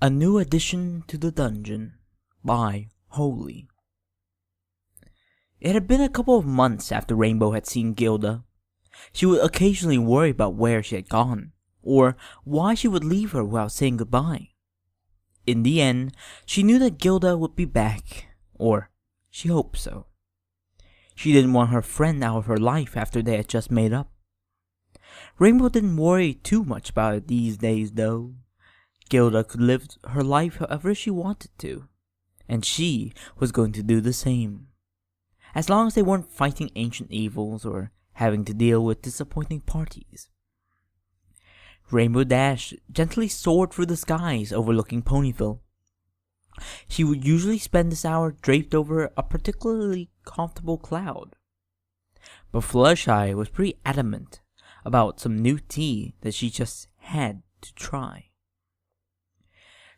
A new addition to the dungeon by Holy. It had been a couple of months after Rainbow had seen Gilda. She would occasionally worry about where she had gone, or why she would leave her without saying goodbye. In the end, she knew that Gilda would be back, or she hoped so. She didn't want her friend out of her life after they had just made up. Rainbow didn't worry too much about it these days, though. Gilda could live her life however she wanted to, and she was going to do the same. As long as they weren't fighting ancient evils or having to deal with disappointing parties. Rainbow Dash gently soared through the skies overlooking Ponyville. She would usually spend this hour draped over a particularly comfortable cloud. But Fluttershy was pretty adamant about some new tea that she just had to try.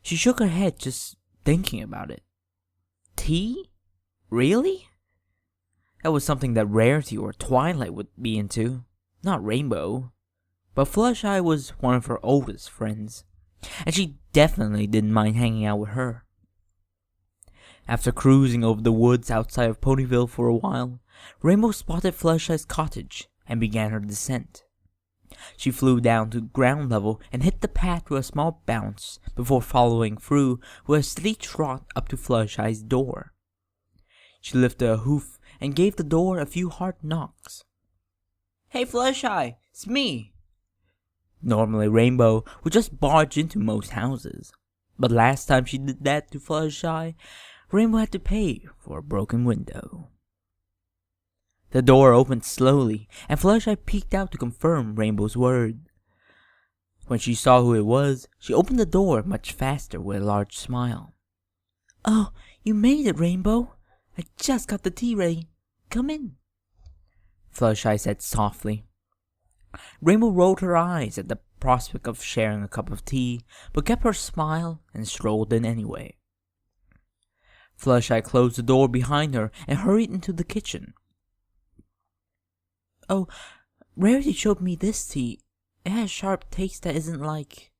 She shook her head just thinking about it. Tea? Really? That was something that Rarity or Twilight would be into, not Rainbow. But Fluttershy was one of her oldest friends, and she definitely didn't mind hanging out with her. After cruising over the woods outside of Ponyville for a while, Rainbow spotted Fluttershy's cottage and began her descent. She flew down to ground level and hit the path with a small bounce before following through with a steady trot up to Fluttershy's door. She lifted a hoof and gave the door a few hard knocks. "Hey Fluttershy, it's me!" Normally Rainbow would just barge into most houses, but last time she did that to Fluttershy, Rainbow had to pay for a broken window. The door opened slowly, and Fluttershy peeked out to confirm Rainbow's word. When she saw who it was, she opened the door much faster with a large smile. "Oh, you made it, Rainbow. I just got the tea ready. Come in," Fluttershy said softly. Rainbow rolled her eyes at the prospect of sharing a cup of tea, but kept her smile and strolled in anyway. Fluttershy closed the door behind her and hurried into the kitchen. "Oh, Rarity showed me this tea. It has a sharp taste that isn't like..."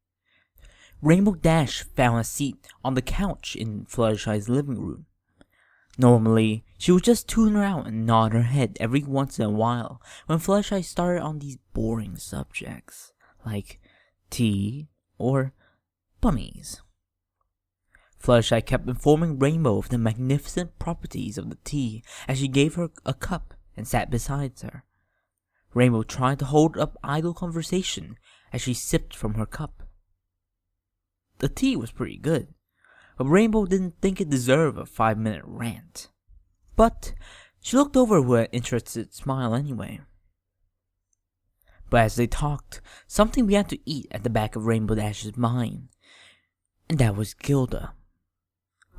Rainbow Dash found a seat on the couch in Fluttershy's living room. Normally, she would just tune her out and nod her head every once in a while when Fluttershy started on these boring subjects, like tea or bunnies. Fluttershy kept informing Rainbow of the magnificent properties of the tea as she gave her a cup and sat beside her. Rainbow tried to hold up idle conversation as she sipped from her cup. The tea was pretty good, but Rainbow didn't think it deserved a 5-minute rant. But she looked over with an interested smile anyway. But as they talked, something began to eat at the back of Rainbow Dash's mind, and that was Gilda.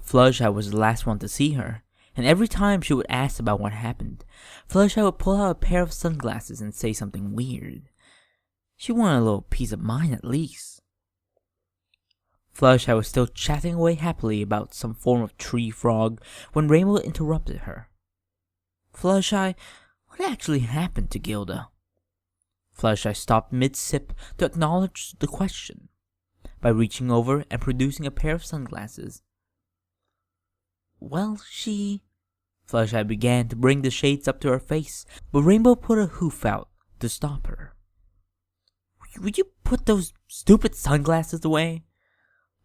Fluttershy was the last one to see her, and every time she would ask about what happened, Fluttershy would pull out a pair of sunglasses and say something weird. She wanted a little peace of mind at least. Fluttershy was still chatting away happily about some form of tree frog when Rainbow interrupted her. "Fluttershy, what actually happened to Gilda?" Fluttershy stopped mid-sip to acknowledge the question by reaching over and producing a pair of sunglasses. "Well, Fluttershy began to bring the shades up to her face, but Rainbow put a hoof out to stop her. "Would you put those stupid sunglasses away?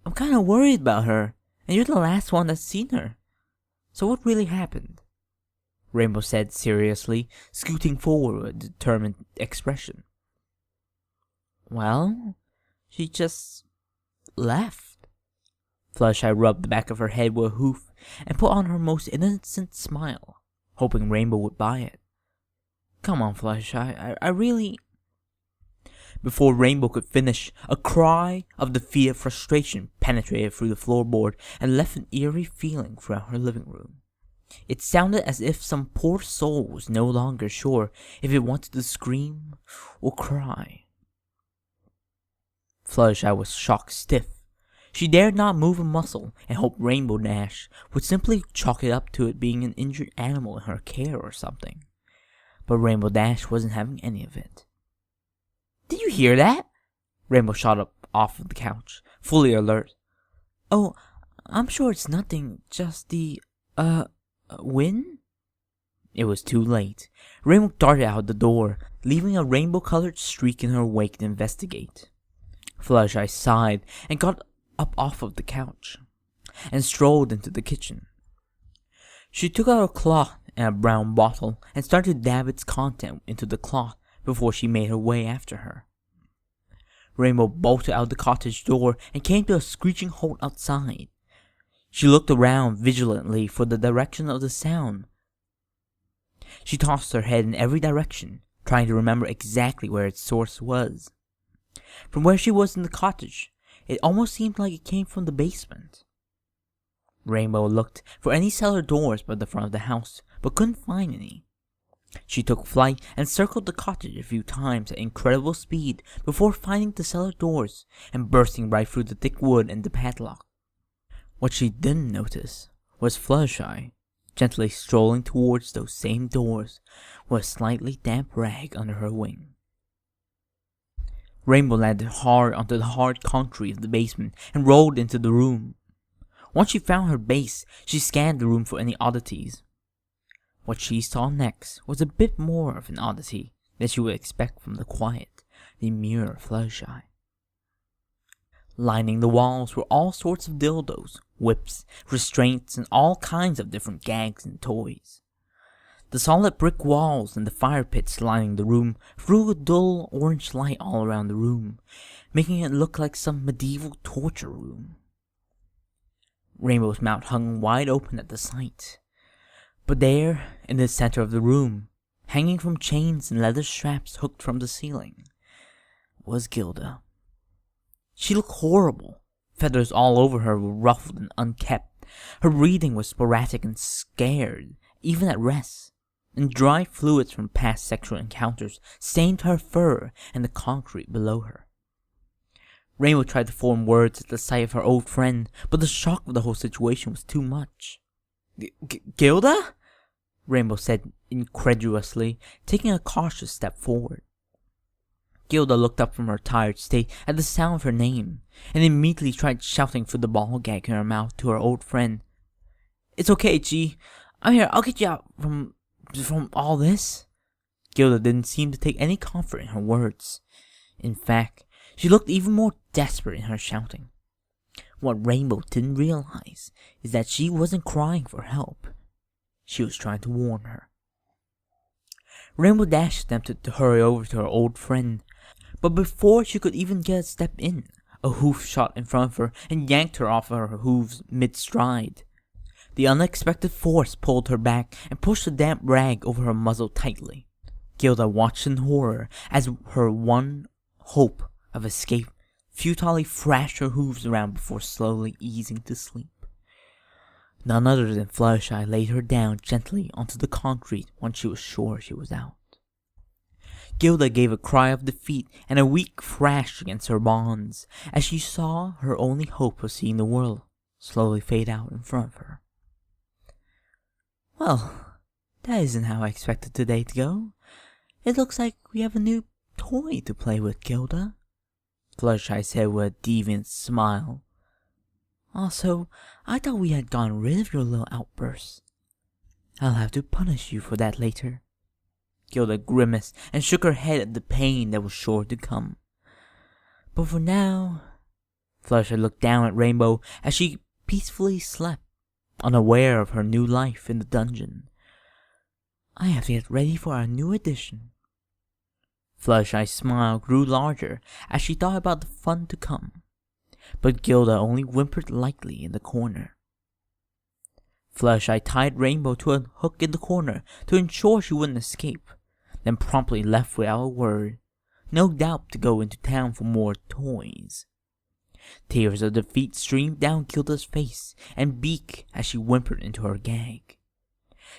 I'm kind of worried about her, and you're the last one that's seen her. So what really happened?" Rainbow said seriously, scooting forward with a determined expression. "Well, she just left." Fluttershy rubbed the back of her head with a hoof and put on her most innocent smile, hoping Rainbow would buy it. "Come on, Fluttershy, I really..." Before Rainbow could finish, a cry of defeated frustration penetrated through the floorboard and left an eerie feeling throughout her living room. It sounded as if some poor soul was no longer sure if it wanted to scream or cry. Fluttershy was shock stiff. She dared not move a muscle and hoped Rainbow Dash would simply chalk it up to it being an injured animal in her care or something. But Rainbow Dash wasn't having any of it. "Did you hear that?" Rainbow shot up off of the couch, fully alert. Oh, I'm sure it's nothing, just the, wind? It was too late. Rainbow darted out the door, leaving a rainbow-colored streak in her wake to investigate. Fluttershy sighed and got up off of the couch and strolled into the kitchen. She took out a cloth and a brown bottle and started to dab its content into the cloth before she made her way after her. Rainbow bolted out the cottage door and came to a screeching halt outside. She looked around vigilantly for the direction of the sound. She tossed her head in every direction, trying to remember exactly where its source was. From where she was in the cottage, it almost seemed like it came from the basement. Rainbow looked for any cellar doors by the front of the house, but couldn't find any. She took flight and circled the cottage a few times at incredible speed before finding the cellar doors and bursting right through the thick wood and the padlock. What she didn't notice was Fluttershy gently strolling towards those same doors with a slightly damp rag under her wing. Rainbow landed hard onto the hard concrete of the basement and rolled into the room. Once she found her base, she scanned the room for any oddities. What she saw next was a bit more of an oddity than she would expect from the quiet, demure Fluttershy. Lining the walls were all sorts of dildos, whips, restraints, and all kinds of different gags and toys. The solid brick walls and the fire pits lining the room threw a dull orange light all around the room, making it look like some medieval torture room. Rainbow's mouth hung wide open at the sight. But there, in the center of the room, hanging from chains and leather straps hooked from the ceiling, was Gilda. She looked horrible. Feathers all over her were ruffled and unkempt. Her breathing was sporadic and scared, even at rest, and dry fluids from past sexual encounters stained her fur and the concrete below her. Rainbow tried to form words at the sight of her old friend, but the shock of the whole situation was too much. Gilda? Rainbow said incredulously, taking a cautious step forward. Gilda looked up from her tired state at the sound of her name, and immediately tried shouting through the ball gag in her mouth to her old friend. It's okay, G. I'm here. I'll get you out from all this. Gilda didn't seem to take any comfort in her words. In fact, she looked even more desperate in her shouting. What Rainbow didn't realize is that she wasn't crying for help. She was trying to warn her. Rainbow Dash attempted to hurry over to her old friend, but before she could even get a step in, a hoof shot in front of her and yanked her off of her hooves mid-stride. The unexpected force pulled her back and pushed the damp rag over her muzzle tightly. Gilda watched in horror as her one hope of escape futilely thrashed her hooves around before slowly easing to sleep. None other than Fluttershy laid her down gently onto the concrete once she was sure she was out. Gilda gave a cry of defeat and a weak thrash against her bonds as she saw her only hope of seeing the world slowly fade out in front of her. Well, that isn't how I expected today to go. It looks like we have a new toy to play with, Gilda, Fluttershy said with a deviant smile. Also, I thought we had gotten rid of your little outbursts. I'll have to punish you for that later. Gilda grimaced and shook her head at the pain that was sure to come. But for now, Fluttershy looked down at Rainbow as she peacefully slept, unaware of her new life in the dungeon. I have to get ready for our new addition. Fluttershy's smile grew larger as she thought about the fun to come, but Gilda only whimpered lightly in the corner. Fluttershy tied Rainbow to a hook in the corner to ensure she wouldn't escape, then promptly left without a word, no doubt to go into town for more toys. Tears of defeat streamed down Gilda's face and beak as she whimpered into her gag.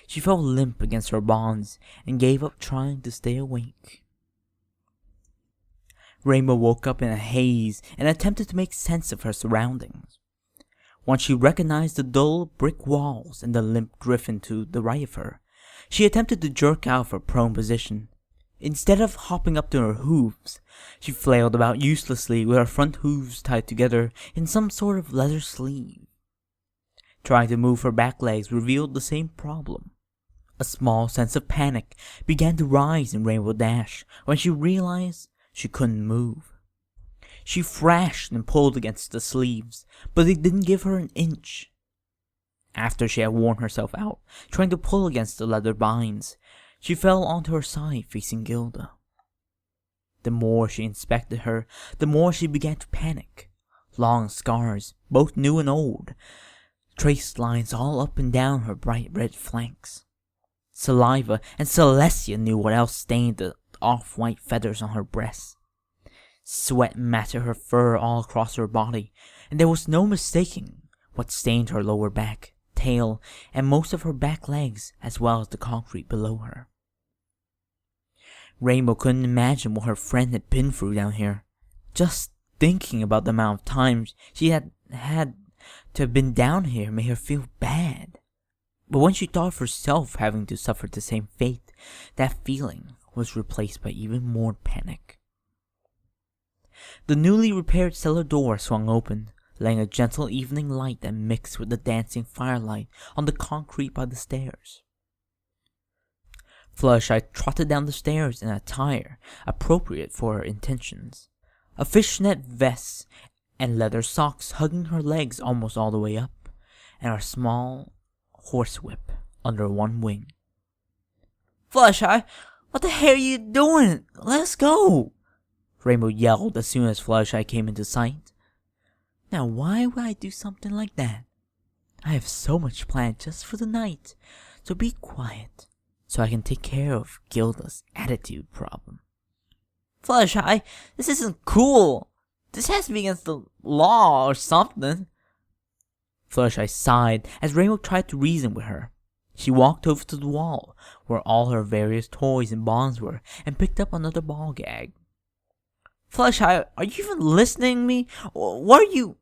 She felt limp against her bonds and gave up trying to stay awake. Rainbow woke up in a haze and attempted to make sense of her surroundings. Once she recognized the dull brick walls and the limp griffin to the right of her, she attempted to jerk out of her prone position. Instead of hopping up to her hooves, she flailed about uselessly with her front hooves tied together in some sort of leather sleeve. Trying to move her back legs revealed the same problem. A small sense of panic began to rise in Rainbow Dash when she realized she couldn't move. She thrashed and pulled against the sleeves, but they didn't give her an inch. After she had worn herself out, trying to pull against the leather binds, she fell onto her side facing Gilda. The more she inspected her, the more she began to panic. Long scars, both new and old, traced lines all up and down her bright red flanks. Saliva and Celestia knew what else stained the off-white feathers on her breasts. Sweat matted her fur all across her body, and there was no mistaking what stained her lower back, tail, and most of her back legs, as well as the concrete below her. Rainbow couldn't imagine what her friend had been through down here. Just thinking about the amount of times she had to have been down here made her feel bad. But when she thought of herself having to suffer the same fate, that feeling was replaced by even more panic. The newly repaired cellar door swung open, letting a gentle evening light that mixed with the dancing firelight on the concrete by the stairs. Fluttershy trotted down the stairs in attire appropriate for her intentions. A fishnet vest and leather socks hugging her legs almost all the way up, and her small horsewhip under one wing. "Fluttershy, what the hell are you doing? Let's go!" Rainbow yelled as soon as Fluttershy came into sight. "Now why would I do something like that? I have so much planned just for the night, so be quiet, so I can take care of Gilda's attitude problem." "Fluttershy, this isn't cool. This has to be against the law or something." Fluttershy sighed as Rainbow tried to reason with her. She walked over to the wall, where all her various toys and bonds were, and picked up another ball gag. "Fluttershy, are you even listening to me? What are you—"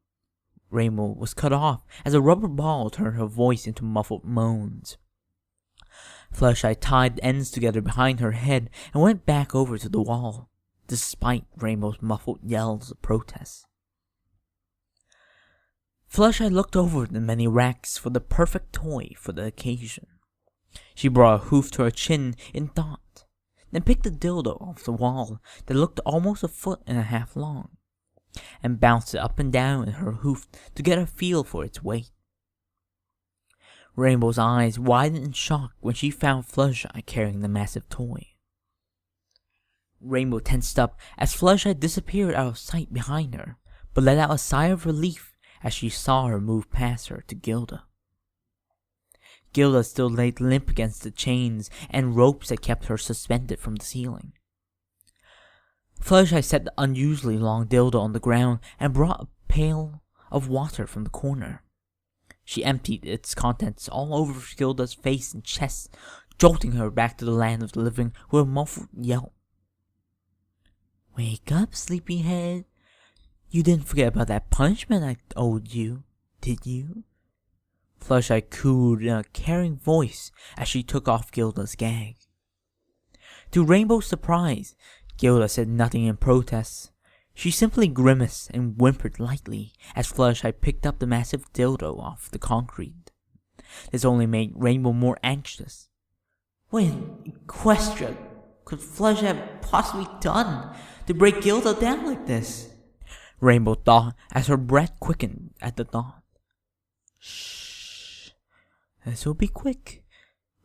Rainbow was cut off as a rubber ball turned her voice into muffled moans. Fluttershy tied the ends together behind her head and went back over to the wall, despite Rainbow's muffled yells of protest. Fluttershy looked over the many racks for the perfect toy for the occasion. She brought a hoof to her chin in thought, then picked a dildo off the wall that looked almost 1.5 feet long, and bounced it up and down in her hoof to get a feel for its weight. Rainbow's eyes widened in shock when she found Fluttershy carrying the massive toy. Rainbow tensed up as Fluttershy disappeared out of sight behind her, but let out a sigh of relief as she saw her move past her to Gilda. Gilda still lay limp against the chains and ropes that kept her suspended from the ceiling. Fluttershy set the unusually long dildo on the ground and brought a pail of water from the corner. She emptied its contents all over Gilda's face and chest, jolting her back to the land of the living with a muffled yelp. "Wake up, sleepyhead. You didn't forget about that punishment I owed you, did you?" Fluttershy cooed in a caring voice as she took off Gilda's gag. To Rainbow's surprise, Gilda said nothing in protest. She simply grimaced and whimpered lightly as Fluttershy picked up the massive dildo off the concrete. This only made Rainbow more anxious. What in Equestria could Fluttershy have possibly done to break Gilda down like this? Rainbow thought as her breath quickened at the thought. "Shh. This will be quick.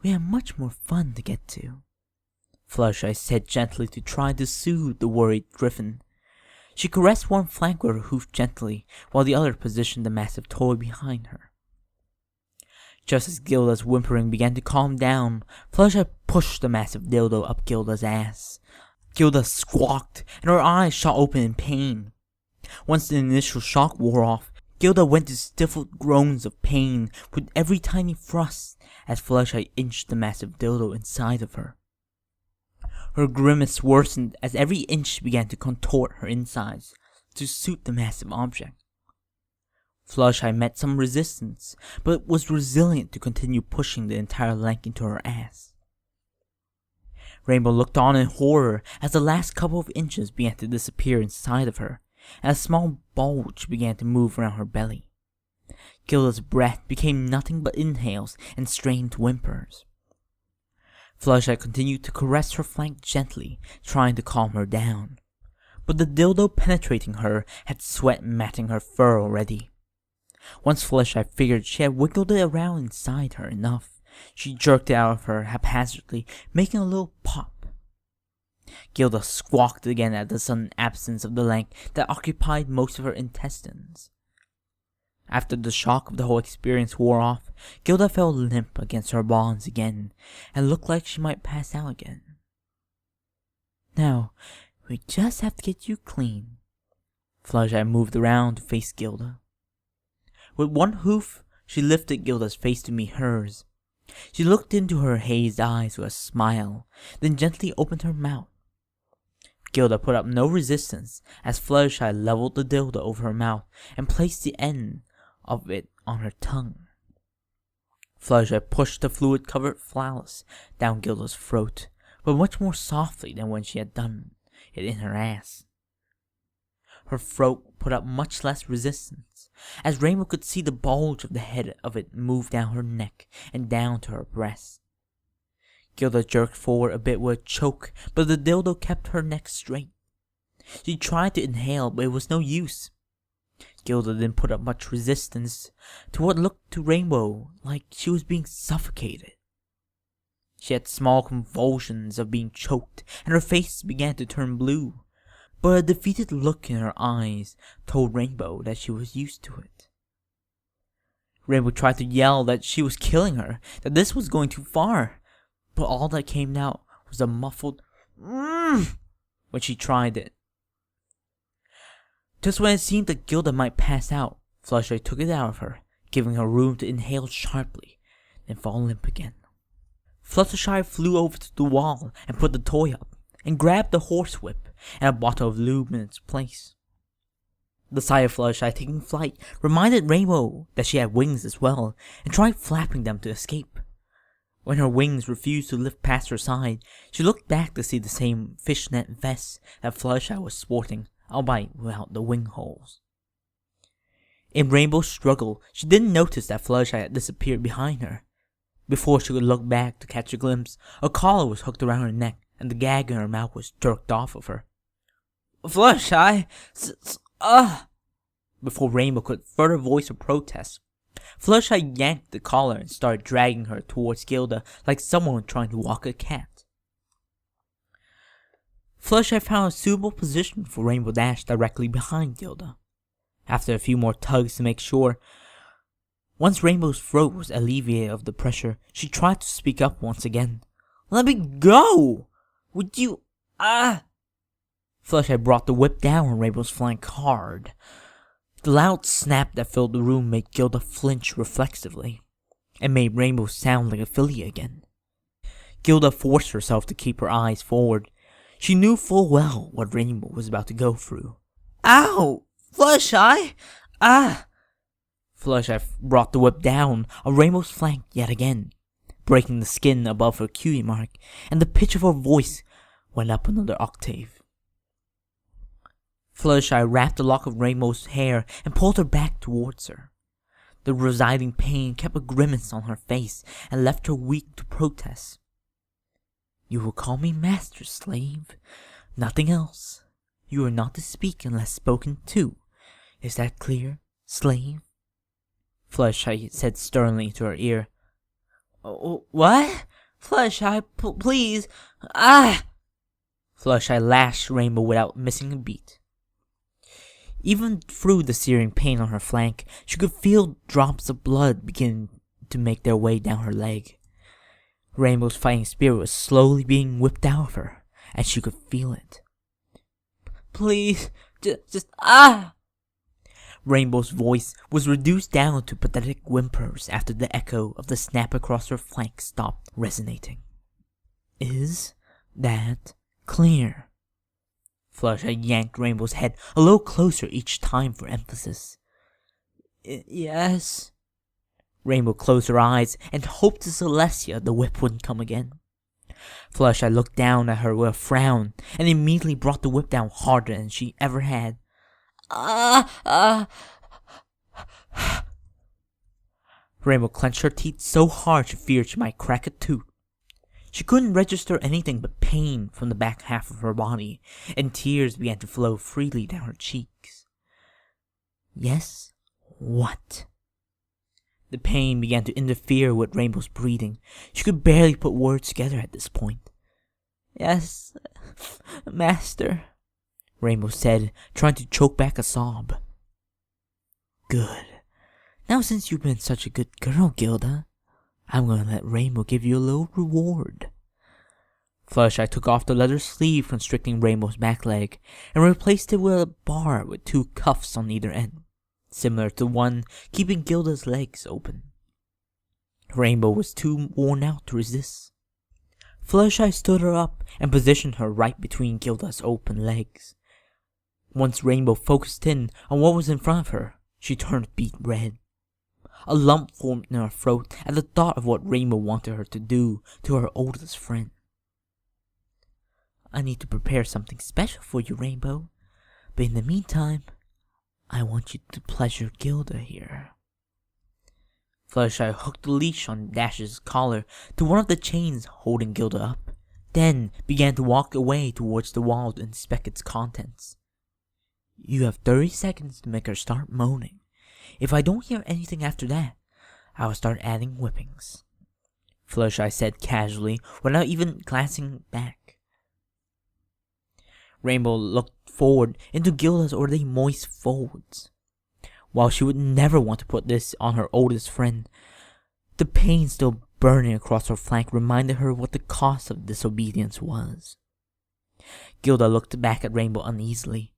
We have much more fun to get to," Fluttershy said gently to try to soothe the worried Griffin. She caressed one flank with her hoof gently, while the other positioned the massive toy behind her. Just as Gilda's whimpering began to calm down, Fluttershy pushed the massive dildo up Gilda's ass. Gilda squawked, and her eyes shot open in pain. Once the initial shock wore off, Gilda went to stifled groans of pain with every tiny thrust as Fluttershy inched the massive dildo inside of her. Her grimace worsened as every inch began to contort her insides to suit the massive object. Fluttershy met some resistance, but was resilient to continue pushing the entire length into her ass. Rainbow looked on in horror as the last couple of inches began to disappear inside of her, and a small bulge began to move around her belly. Gilda's breath became nothing but inhales and strained whimpers. Fluttershy continued to caress her flank gently, trying to calm her down. But the dildo penetrating her had sweat matting her fur already. Once Fluttershy figured she had wiggled it around inside her enough, she jerked it out of her haphazardly, making a little pop. Gilda squawked again at the sudden absence of the length that occupied most of her intestines. After the shock of the whole experience wore off, Gilda felt limp against her bonds again, and looked like she might pass out again. "Now, we just have to get you clean." Fluttershy moved around to face Gilda. With one hoof, she lifted Gilda's face to meet hers. She looked into her hazed eyes with a smile, then gently opened her mouth. Gilda put up no resistance as Fluttershy leveled the dildo over her mouth and placed the end of it on her tongue. Fluttershy pushed the fluid-covered phallus down Gilda's throat, but much more softly than when she had done it in her ass. Her throat put up much less resistance, as Rainbow could see the bulge of the head of it move down her neck and down to her breast. Gilda jerked forward a bit with a choke, but the dildo kept her neck straight. She tried to inhale, but it was no use. Gilda didn't put up much resistance to what looked to Rainbow like she was being suffocated. She had small convulsions of being choked, and her face began to turn blue, but a defeated look in her eyes told Rainbow that she was used to it. Rainbow tried to yell that she was killing her, that this was going too far, but all that came out was a muffled when she tried it. Just when it seemed that Gilda might pass out, Fluttershy took it out of her, giving her room to inhale sharply, then fall limp again. Fluttershy flew over to the wall and put the toy up, and grabbed the horsewhip and a bottle of lube in its place. The sight of Fluttershy taking flight reminded Rainbow that she had wings as well, and tried flapping them to escape. When her wings refused to lift past her side, she looked back to see the same fishnet vest that Fluttershy was sporting, albeit without the wing holes. In Rainbow's struggle, she didn't notice that Fluttershy had disappeared behind her. Before she could look back to catch a glimpse, a collar was hooked around her neck, and the gag in her mouth was jerked off of her. "Fluttershy! Before Rainbow could further voice a protest, Fluttershy yanked the collar and started dragging her towards Gilda like someone trying to walk a cat. Fluttershy found a suitable position for Rainbow Dash directly behind Gilda. After a few more tugs to make sure, once Rainbow's throat was alleviated of the pressure, she tried to speak up once again. "Let me go! Would you... Fluttershy brought the whip down on Rainbow's flank hard. The loud snap that filled the room made Gilda flinch reflexively, and made Rainbow sound like a filly again. Gilda forced herself to keep her eyes forward. She knew full well what Rainbow was about to go through. "Ow! Fluttershy! Fluttershy brought the whip down on Rainbow's flank yet again, breaking the skin above her cutie mark, and the pitch of her voice went up another octave. Fluttershy wrapped a lock of Rainbow's hair and pulled her back towards her. The residing pain kept a grimace on her face and left her weak to protest. "You will call me master, slave. Nothing else. You are not to speak unless spoken to. Is that clear, slave?" Fluttershy said sternly to her ear. "What? Fluttershy, please. Fluttershy lashed Rainbow without missing a beat. Even through the searing pain on her flank, she could feel drops of blood begin to make their way down her leg. Rainbow's fighting spirit was slowly being whipped out of her, and she could feel it. "Please, just Rainbow's voice was reduced down to pathetic whimpers after the echo of the snap across her flank stopped resonating. "Is that clear?" Fluttershy yanked Rainbow's head a little closer each time for emphasis. "Yes." Rainbow closed her eyes and hoped to Celestia the whip wouldn't come again. Fluttershy looked down at her with a frown and immediately brought the whip down harder than she ever had. Rainbow clenched her teeth so hard she feared she might crack a tooth. She couldn't register anything but pain from the back half of her body, and tears began to flow freely down her cheeks. Yes? What? The pain began to interfere with Rainbow's breathing. She could barely put words together at this point. Yes, Master, Rainbow said, trying to choke back a sob. Good. Now since you've been such a good girl, Gilda, I'm going to let Rainbow give you a little reward. Fluttershy took off the leather sleeve constricting Rainbow's back leg and replaced it with a bar with 2 cuffs on either end, similar to one keeping Gilda's legs open. Rainbow was too worn out to resist. Fluttershy stood her up and positioned her right between Gilda's open legs. Once Rainbow focused in on what was in front of her, she turned beet red. A lump formed in her throat at the thought of what Rainbow wanted her to do to her oldest friend. I need to prepare something special for you, Rainbow, but in the meantime, I want you to pleasure Gilda here. Fluttershy hooked the leash on Dash's collar to one of the chains holding Gilda up, then began to walk away towards the wall to inspect its contents. You have 30 seconds to make her start moaning. If I don't hear anything after that, I will start adding whippings, Fluttershy said casually without even glancing back. Rainbow looked forward into Gilda's already moist folds. While she would never want to put this on her oldest friend, the pain still burning across her flank reminded her what the cost of disobedience was. Gilda looked back at Rainbow uneasily.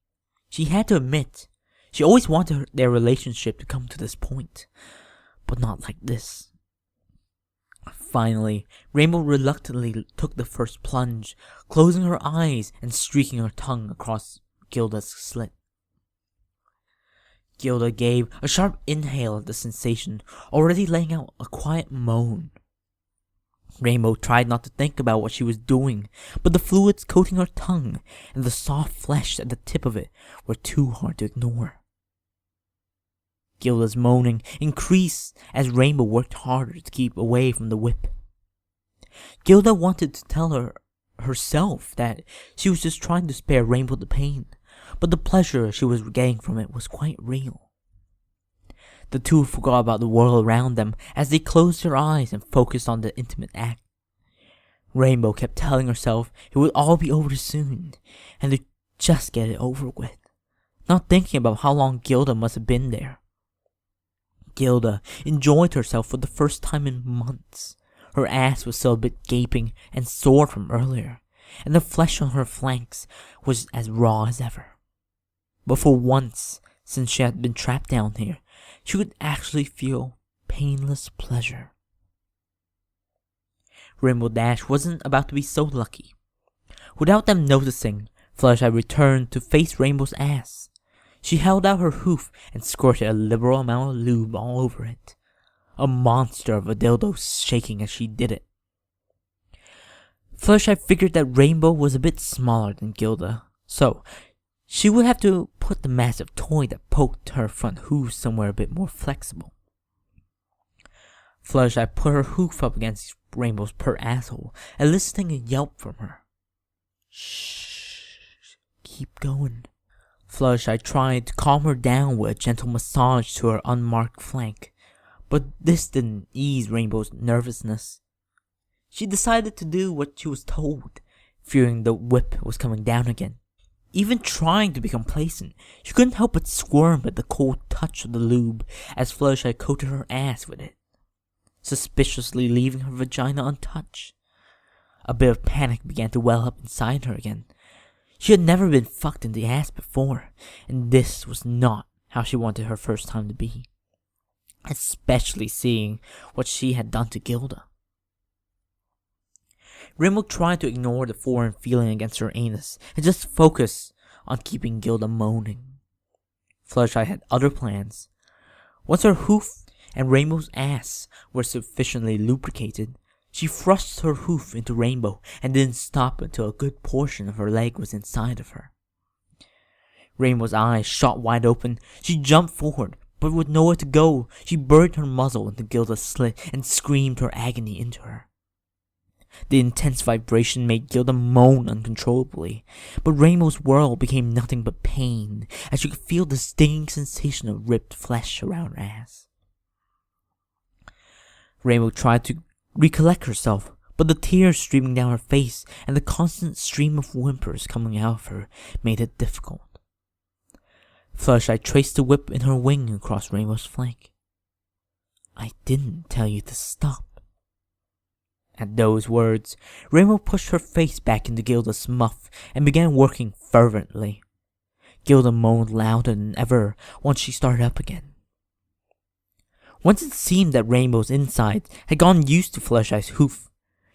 She had to admit, she always wanted their relationship to come to this point, but not like this. Finally, Rainbow reluctantly took the first plunge, closing her eyes and streaking her tongue across Gilda's slit. Gilda gave a sharp inhale at the sensation, already letting out a quiet moan. Rainbow tried not to think about what she was doing, but the fluids coating her tongue and the soft flesh at the tip of it were too hard to ignore. Gilda's moaning increased as Rainbow worked harder to keep away from the whip. Gilda wanted to tell her herself that she was just trying to spare Rainbow the pain, but the pleasure she was getting from it was quite real. The two forgot about the world around them as they closed their eyes and focused on the intimate act. Rainbow kept telling herself it would all be over soon, and to just get it over with, not thinking about how long Gilda must have been there. Gilda enjoyed herself for the first time in months. Her ass was still a bit gaping and sore from earlier, and the flesh on her flanks was as raw as ever. But for once, since she had been trapped down here, she could actually feel painless pleasure. Rainbow Dash wasn't about to be so lucky. Without them noticing, Fluttershy returned to face Rainbow's ass. She held out her hoof and squirted a liberal amount of lube all over it. A monster of a dildo shaking as she did it. Fluttershy figured that Rainbow was a bit smaller than Gilda, so she would have to put the massive toy that poked her front hoof somewhere a bit more flexible. Fluttershy put her hoof up against Rainbow's pert asshole, eliciting a yelp from her. Shh, keep going. Fluttershy tried to calm her down with a gentle massage to her unmarked flank, but this didn't ease Rainbow's nervousness. She decided to do what she was told, fearing the whip was coming down again. Even trying to be complacent, she couldn't help but squirm at the cold touch of the lube as Fluttershy coated her ass with it, suspiciously leaving her vagina untouched. A bit of panic began to well up inside her again. She had never been fucked in the ass before, and this was not how she wanted her first time to be, especially seeing what she had done to Gilda. Rainbow tried to ignore the foreign feeling against her anus and just focus on keeping Gilda moaning. Fluttershy had other plans. Once her hoof and Rainbow's ass were sufficiently lubricated, She thrust her hoof into Rainbow and didn't stop until a good portion of her leg was inside of her. Rainbow's eyes shot wide open. She jumped forward, but with nowhere to go, she buried her muzzle into Gilda's slit and screamed her agony into her. The intense vibration made Gilda moan uncontrollably, but Rainbow's world became nothing but pain as she could feel the stinging sensation of ripped flesh around her ass. Rainbow tried to recollect herself, but the tears streaming down her face and the constant stream of whimpers coming out of her made it difficult. Fluttershy traced the whip in her wing across Rainbow's flank. "I didn't tell you to stop." At those words, Rainbow pushed her face back into Gilda's muff and began working fervently. Gilda moaned louder than ever once she started up again. Once it seemed that Rainbow's insides had gotten used to Fluttershy's hoof,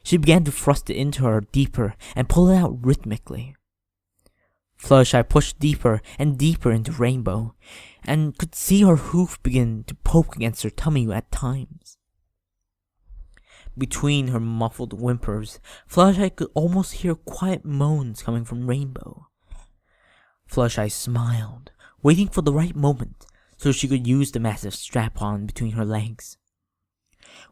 she began to thrust it into her deeper and pull it out rhythmically. Fluttershy pushed deeper and deeper into Rainbow, and could see her hoof begin to poke against her tummy at times. Between her muffled whimpers, Fluttershy could almost hear quiet moans coming from Rainbow. Fluttershy smiled, waiting for the right moment so she could use the massive strap-on between her legs.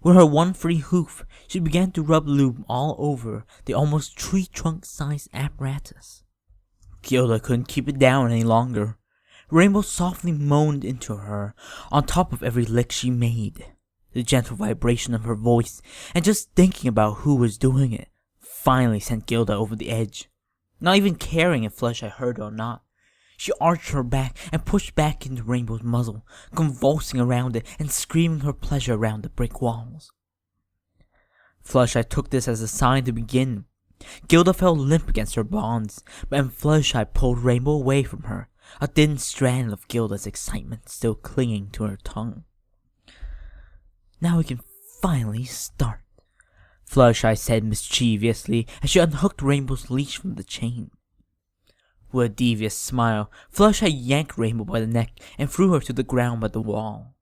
With her one free hoof, she began to rub lube all over the almost tree-trunk-sized apparatus. Gilda couldn't keep it down any longer. Rainbow softly moaned into her, on top of every lick she made. The gentle vibration of her voice, and just thinking about who was doing it, finally sent Gilda over the edge. Not even caring if Fluttershy heard her or not, she arched her back and pushed back into Rainbow's muzzle, convulsing around it and screaming her pleasure around the brick walls. Fluttershy took this as a sign to begin. Gilda fell limp against her bonds, but Fluttershy pulled Rainbow away from her, a thin strand of Gilda's excitement still clinging to her tongue. "Now we can finally start," Fluttershy said mischievously as she unhooked Rainbow's leash from the chain. With a devious smile, Fluttershy yanked Rainbow by the neck and threw her to the ground by the wall.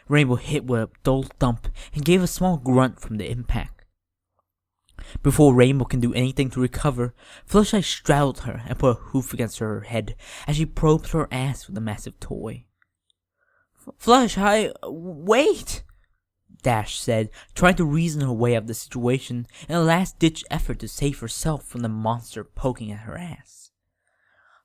Rainbow hit with a dull thump and gave a small grunt from the impact. Before Rainbow can do anything to recover, Fluttershy straddled her and put a hoof against her head as she probed her ass with a massive toy. "Fluttershy, wait!" Dash said, trying to reason her way out of the situation in a last-ditch effort to save herself from the monster poking at her ass.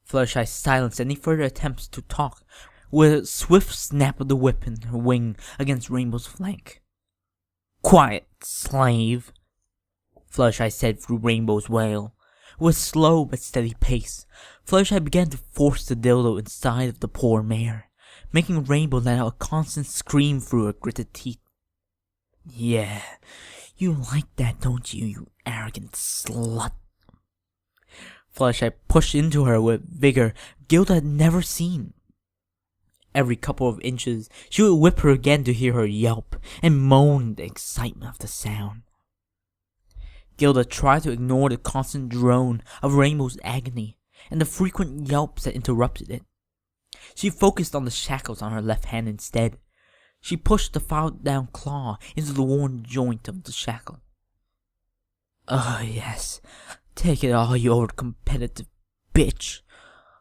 Fluttershy silenced any further attempts to talk with a swift snap of the whip in her wing against Rainbow's flank. "Quiet, slave," Fluttershy said through Rainbow's wail. With a slow but steady pace, Fluttershy began to force the dildo inside of the poor mare, making Rainbow let out a constant scream through her gritted teeth. "Yeah, you like that, don't you, you arrogant slut?" Fluttershy pushed into her with vigor Gilda had never seen. Every couple of inches, she would whip her again to hear her yelp and moan in the excitement of the sound. Gilda tried to ignore the constant drone of Rainbow's agony and the frequent yelps that interrupted it. She focused on the shackles on her left hand instead. She pushed the filed-down claw into the worn joint of the shackle. "Oh, yes. Take it all, you old competitive bitch.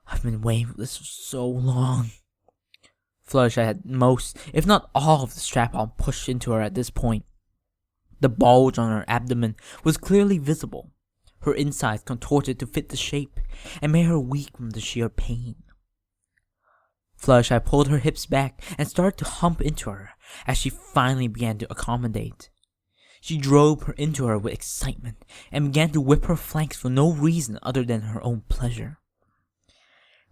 I've been waiting for this for so long." Fluttershy had most, if not all, of the strap-on pushed into her at this point. The bulge on her abdomen was clearly visible. Her insides contorted to fit the shape and made her weak from the sheer pain. Fluttershy pulled her hips back and started to hump into her as she finally began to accommodate. She drove her into her with excitement and began to whip her flanks for no reason other than her own pleasure.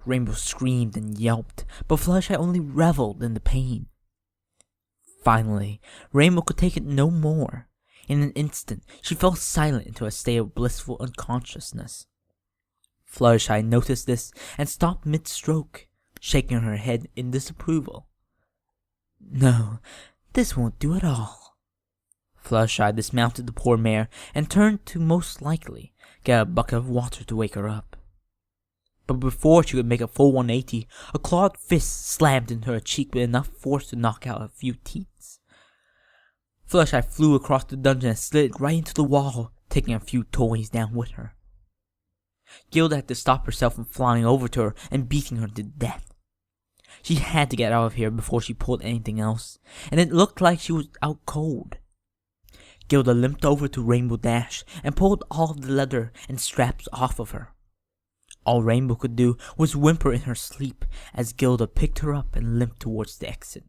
Rainbow screamed and yelped, but Fluttershy only reveled in the pain. Finally, Rainbow could take it no more. In an instant, she fell silent into a state of blissful unconsciousness. Fluttershy noticed this and stopped mid-stroke, shaking her head in disapproval. "No, this won't do at all." Fluttershy dismounted the poor mare and turned to most likely get a bucket of water to wake her up. But before she could make a full 180, a clawed fist slammed into her cheek with enough force to knock out a few teeth. Fluttershy flew across the dungeon and slid right into the wall, taking a few toys down with her. Gilda had to stop herself from flying over to her and beating her to death. She had to get out of here before she pulled anything else, and it looked like she was out cold. Gilda limped over to Rainbow Dash and pulled all of the leather and straps off of her. All Rainbow could do was whimper in her sleep as Gilda picked her up and limped towards the exit.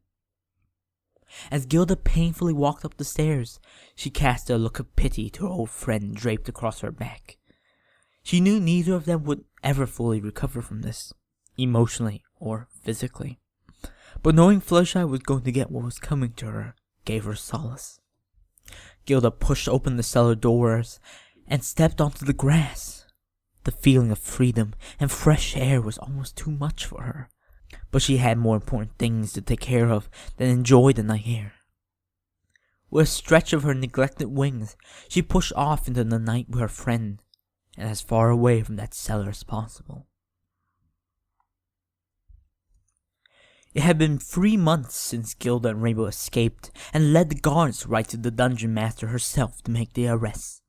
As Gilda painfully walked up the stairs, she cast a look of pity to her old friend draped across her back. She knew neither of them would ever fully recover from this, emotionally or physically. But knowing Fluttershy was going to get what was coming to her gave her solace. Gilda pushed open the cellar doors and stepped onto the grass. The feeling of freedom and fresh air was almost too much for her, but she had more important things to take care of than enjoy the night air. With a stretch of her neglected wings, she pushed off into the night with her friend, and as far away from that cellar as possible. It had been 3 months since Gilda and Rainbow escaped and led the guards right to the dungeon master herself to make the arrests.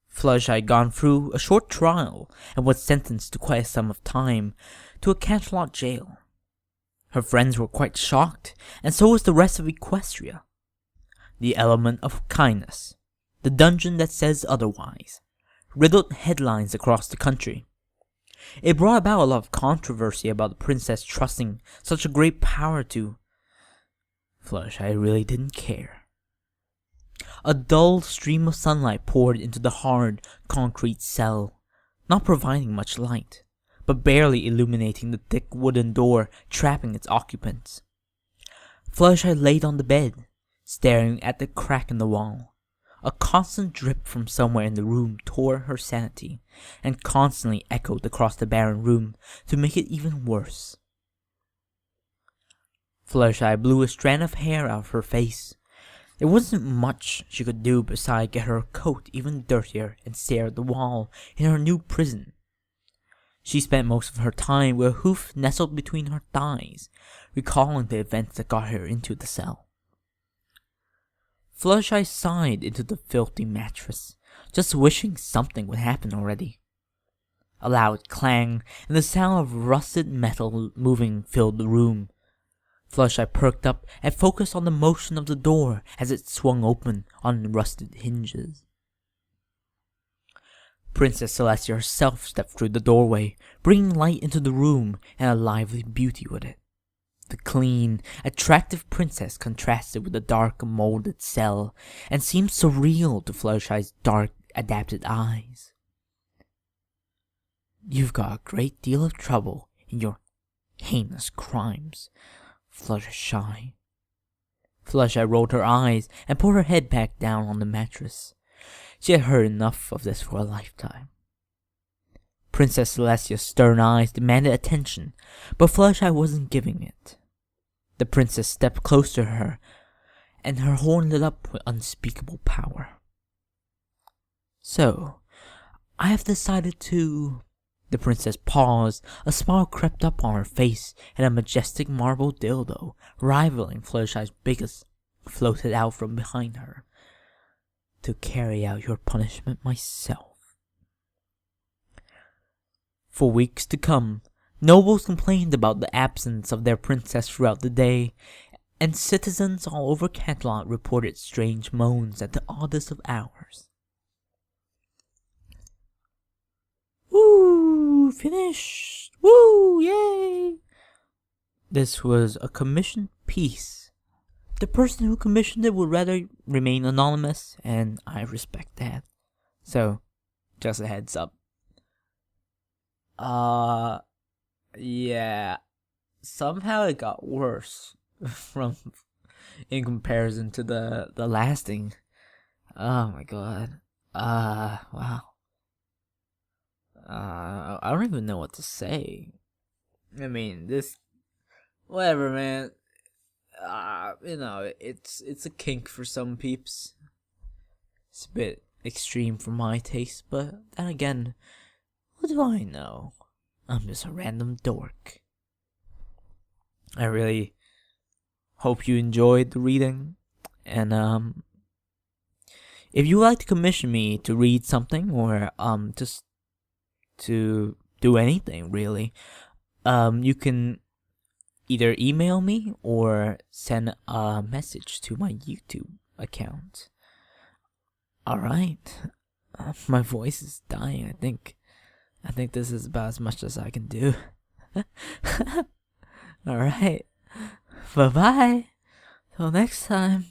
Fluttershy had gone through a short trial and was sentenced to quite a sum of time to a Canterlot jail. Her friends were quite shocked, and so was the rest of Equestria. The element of kindness, the dungeon that says otherwise, riddled headlines across the country. It brought about a lot of controversy about the princess trusting such a great power to... Fluttershy really didn't care. A dull stream of sunlight poured into the hard, concrete cell, not providing much light, but barely illuminating the thick wooden door trapping its occupants. Fluttershy laid on the bed, staring at the crack in the wall. A constant drip from somewhere in the room tore her sanity, and constantly echoed across the barren room to make it even worse. Fluttershy blew a strand of hair out of her face. There wasn't much she could do besides get her coat even dirtier and stare at the wall in her new prison. She spent most of her time with a hoof nestled between her thighs, recalling the events that got her into the cell. Fluttershy sighed into the filthy mattress, just wishing something would happen already. A loud clang and the sound of rusted metal moving filled the room. Fluttershy perked up and focused on the motion of the door as it swung open on rusted hinges. Princess Celestia herself stepped through the doorway, bringing light into the room and a lively beauty with it. The clean, attractive princess contrasted with the dark, molded cell and seemed surreal to Fluttershy's dark, adapted eyes. "You've got a great deal of trouble in your heinous crimes, Fluttershy." Fluttershy rolled her eyes and put her head back down on the mattress. She had heard enough of this for a lifetime. Princess Celestia's stern eyes demanded attention, but Fluttershy wasn't giving it. The princess stepped close to her, and her horn lit up with unspeakable power. "So, I have decided to..." The princess paused, a smile crept up on her face, and a majestic marble dildo, rivaling Fluttershy's biggest, floated out from behind her. "To carry out your punishment myself." For weeks to come, nobles complained about the absence of their princess throughout the day, and citizens all over Canterlot reported strange moans at the oddest of hours. "Woo! Finished! Woo! Yay!" This was a commissioned piece. The person who commissioned it would rather remain anonymous, and I respect that. So, just a heads up. Yeah. Somehow it got worse in comparison to the last thing. Oh my god. Wow. I don't even know what to say. I mean, whatever, man. It's a kink for some peeps. It's a bit extreme for my taste, but then again, what do I know? I'm just a random dork. I really hope you enjoyed the reading, And if you would like to commission me to read something or just to do anything really, you can either email me or send a message to my YouTube account. Alright. My voice is dying, I think this is about as much as I can do. Alright. Bye bye. Till next time.